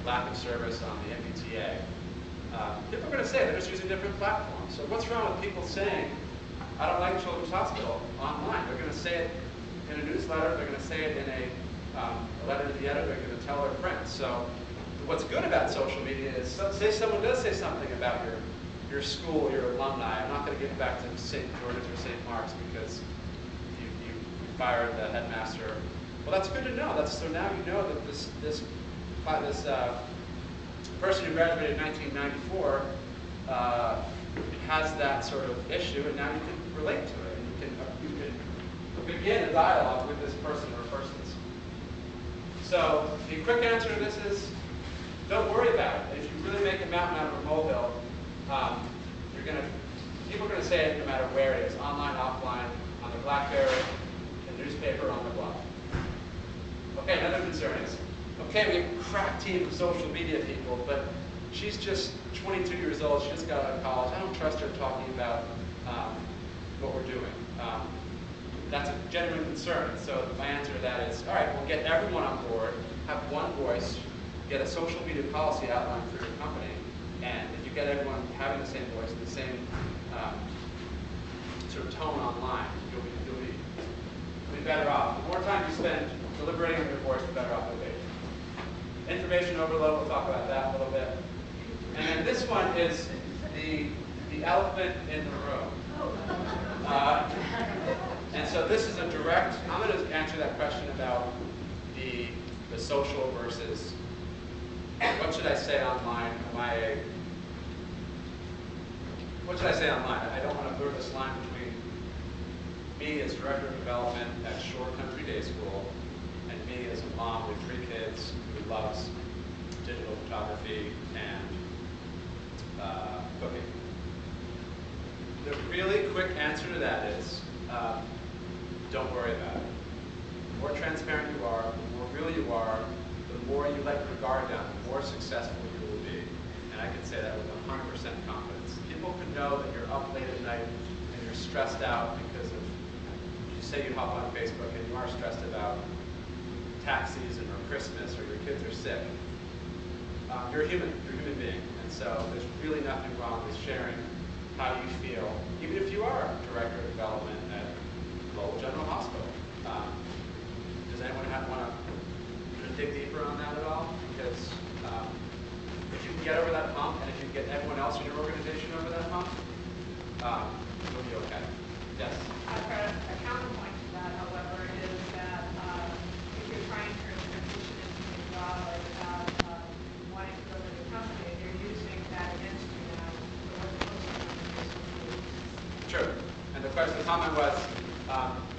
lack of service on the MBTA. People are going to say they're just using different platforms. So what's wrong with people saying, I don't like Children's Hospital online? They're going to say it in a newsletter, they're going to say it in a letter to the editor, they're going to tell their friends. So what's good about social media is, say someone does say something about your school, your alumni. I'm not going to give it back to St. George's or St. Mark's because you fired the headmaster. Well, that's good to know. So now you know that this person who graduated in 1994 has that sort of issue, and now you can relate to it. And you can begin a dialogue with this person or persons. So the quick answer to this is, don't worry about it. If you really make a mountain out of a molehill, people are going to say it no matter where it is, online, offline, on the BlackBerry, the newspaper, on the blog. Okay, another concern is, okay, we have a crack team of social media people, but she's just 22 years old, she just got out of college, I don't trust her talking about what we're doing. That's a genuine concern. So my answer to that is, all right, we'll get everyone on board, have one voice, get a social media policy outlined for your company, and if you get everyone having the same voice, the same sort of tone online, you'll be better off. The more time you spend deliberating on your voice, the better off you'll be. Information overload, we'll talk about that a little bit. And then this one is the elephant in the room. And so this is a direct, I'm going to answer that question about the social versus what should I say online? What should I say online? I don't want to blur this line between me as director of development at Shore Country Day School and me as a mom with 3 kids who loves digital photography and cooking. The really quick answer to that is, don't worry about it. The more transparent you are, the more real you are, the more you let your guard down, the more successful you will be. And I can say that with 100% confidence. People can know that you're up late at night and you're stressed out because of, you say you hop on Facebook and you are stressed about tax season or Christmas or your kids are sick. You're a human being. And so there's really nothing wrong with sharing how you feel, even if you are director of development at Global General Hospital. Does anyone want to dig deeper on that at all? Because if you can get over that hump, and if you can get everyone else in your organization over that hump, you'll be okay. Yes? I've got a counterpoint to that, however, is that if you're trying to transition into a job like that, wanting to go to the company, they're using that against you now. So what's True. And the comment was,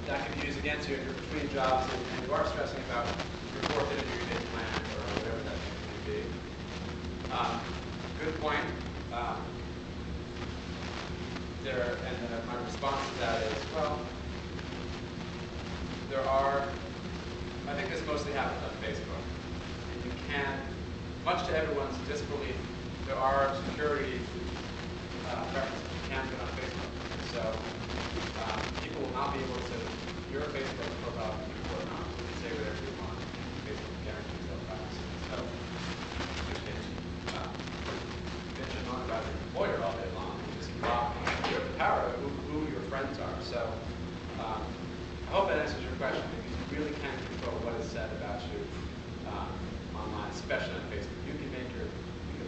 that can be used against you if you're between jobs and you are stressing about your 4th interview you didn't plan or whatever that may be. Good point. My response to that is, well, I think this mostly happens on Facebook. And you can, much to everyone's disbelief, there are security preferences you can put on Facebook. So people will not be able to, your Facebook profile can be put on. You can say whatever you want. Facebook guarantees they'll privacy. So bitch and moan about your employer all day long. You just block. You have the power of who your friends are. So I hope that answers your question, because you really can control what is said about you online, especially on Facebook. You can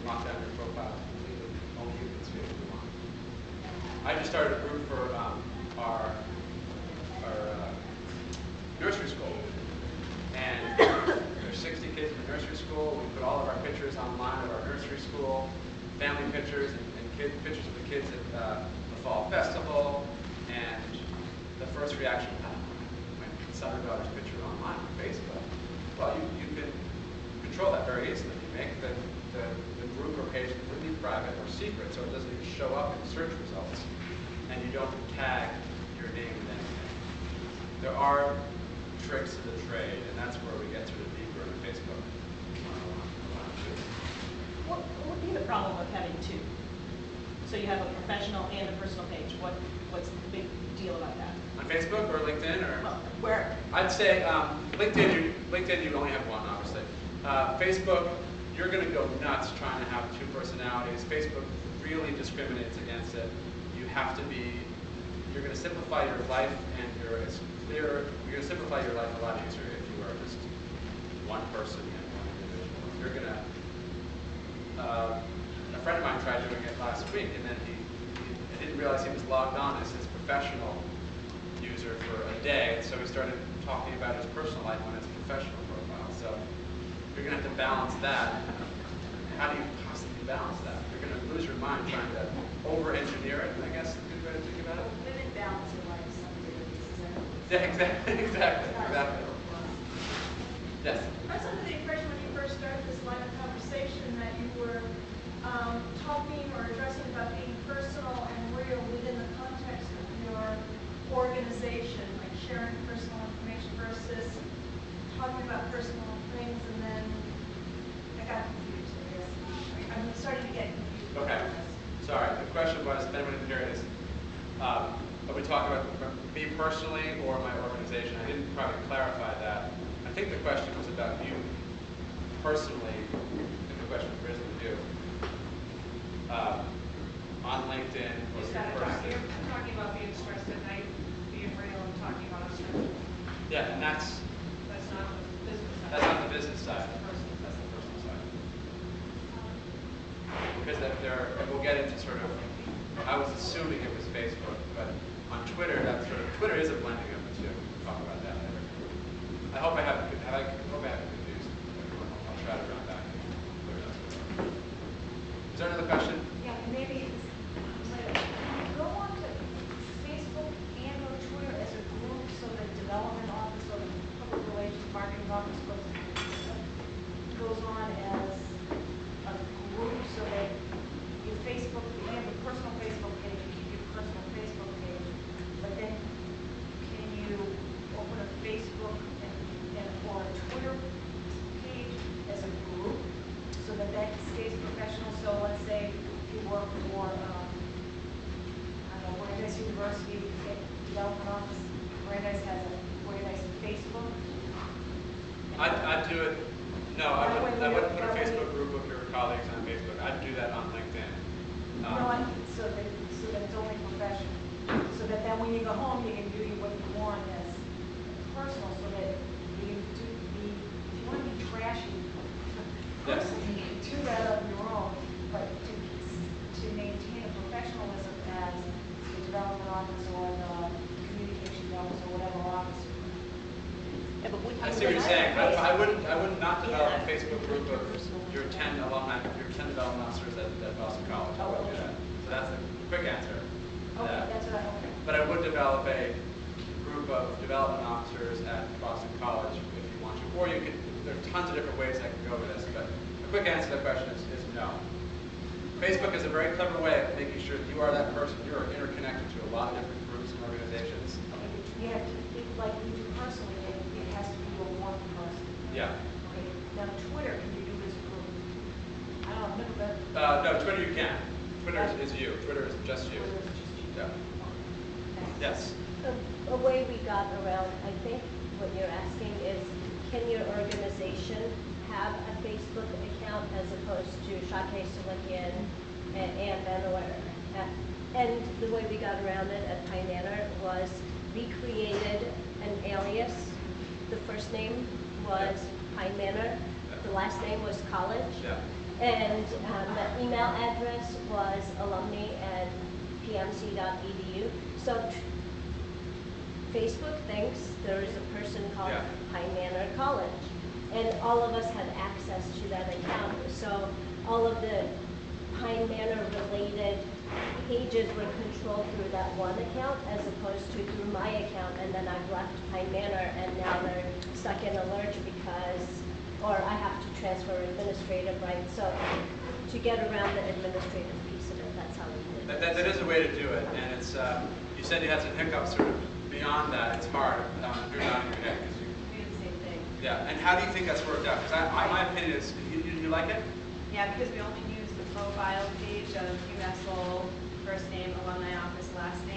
lock down your profile completely. Only you can see what you want. I just started a group for our nursery school. And there's 60 kids in the nursery school. We put all of our pictures online of our nursery school, family pictures and pictures of the kids at the fall festival. And the first reaction, my son or daughter's picture online on Facebook. Well, you can control that very easily. You make the group or page completely private or secret, so it doesn't even show up in search results. And you don't tag your name with anything. There are tricks of the trade, and that's where we get sort of deeper into Facebook. What would be the problem with having 2? So you have a professional and a personal page. What's the big deal about that? On Facebook or LinkedIn or? Well, where? I'd say LinkedIn you only have one, obviously. Facebook, you're going to go nuts trying to have two personalities. Facebook really discriminates against it. You have to be, you're going to simplify your life, and you're going to simplify your life a lot easier if you are just one person and one individual. You're going to, a friend of mine tried doing it last week, and then I didn't realize he was logged on as his professional user for a day, and so he started talking about his personal life on his professional profile. So you're going to have to balance that. How do you possibly balance that? You're going to lose your mind trying to over-engineer it, I guess is a good way to think about it. Women balance it like something. Yeah, exactly. Yes? I was under the impression when you first started this line of conversation that you were talking or addressing about being personal and real within the context of your organization, like sharing personal information versus talking about personal things, and then I got confused, I guess. I'm starting to get confused. Okay. Sorry, the question was, if anyone didn't hear it, is are we talking about me personally or my organization? I didn't probably clarify that. I think the question was about you personally. I think the question was originally you. On LinkedIn or You're your person. talking about being stressed at night, being real, and talking about stress. Yeah, and that's Not the business side. not the business side. That's the personal. That's the personal side. Because and we'll get into sort of, I was assuming it was Facebook, but on Twitter, Twitter is a blending of the two. We'll talk about that later. I hope I haven't confused everyone. I'll try to run back and clear it up. Is there another question? Yeah, and maybe go on to Facebook and or Twitter as a group, so the development office or the public relations marketing office goes on as a group, so that your Facebook, you have a personal Facebook page, you keep your personal Facebook page, but then can you open a Facebook and or a Twitter page as a group, so that that stays professional? So let's say you work for, I don't know, Brandeis University Development Office, Brandeis has a Brandeis Facebook. I'd do it. No, I wouldn't put a Facebook group of your colleagues on Facebook. I'd do that on LinkedIn. So that it's only professional. So that then when you go home, you can do what you want as personal, so that you can if you want to be trashy, Yes. you can do that on your own, but to maintain a professionalism as the development office or the communications office or whatever office. Yeah, but I see what you're saying. I would not develop a Facebook group of your 10 alumni, your 10 development officers at Boston College. I wouldn't do that. So that's the quick answer to Okay, that. that's what I want. But I would develop a group of development officers at Boston College if you want to. Or you could, there are tons of different ways I can go with this, but the quick answer to the question is no. Facebook is a very clever way of making sure that you are that person. You are interconnected to a lot of different groups and organizations. You have to, like you do personally, it has to be your one person. Yeah. Okay, now Twitter, can you do as a group? I don't know, I've never done. No, Twitter you can. Twitter is you. Twitter is just you. Twitter is just you. Yeah. Okay. Yes. A way we got around, I think, what you're asking is, can your organization have a Facebook account as opposed to Shate Silikian and Vanaware? And the way we got around it at Pine Manor was we created an alias. The first name was Pine Manor. The last name was college. Yeah. And the email address was alumni@pmc.edu. So Facebook thinks there is a person called Yeah. Pine Manor College. And all of us had access to that account. So all of the Pine Manor related pages were controlled through that one account as opposed to through my account, and then I've left Pine Manor and now they're stuck in a lurch because, or I have to transfer administrative rights. So to get around the administrative piece of it, that's how we did it. That is a way to do it, and it's, you said you had some hiccups sort of beyond that. It's hard. You're nodding your head because you. We did the same thing. Yeah, and how do you think that's worked out? Because my opinion is, you like it? Yeah, because we only use the profile page of USL, first name, alumni office, last name.